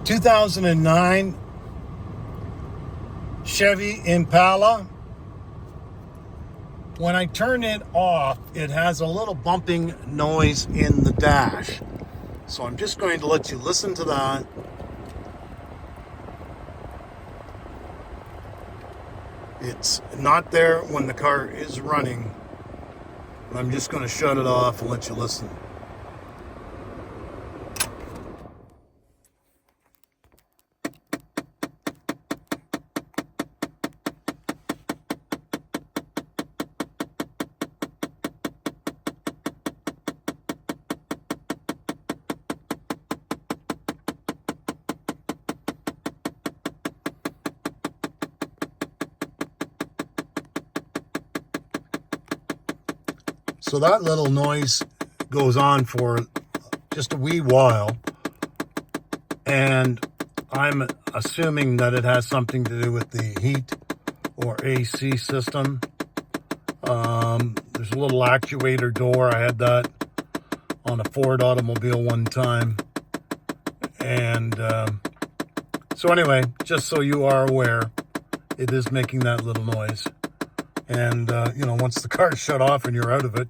2009 Chevy Impala. When I turn it off, it has a little bumping noise in the dash. So I'm just going to let you listen to that. It's not there when the car is running. I'm just going to shut it off and let you listen. So that little noise goes on for just a wee while, and I'm assuming that it has something to do with the heat or AC system. There's a little actuator door. I had that on a Ford automobile one time. And so anyway, just so you are aware, it is making that little noise. And, once the car is shut off and you're out of it,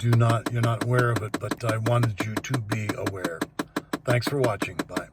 you're not aware of it, but I wanted you to be aware. Thanks for watching. Bye.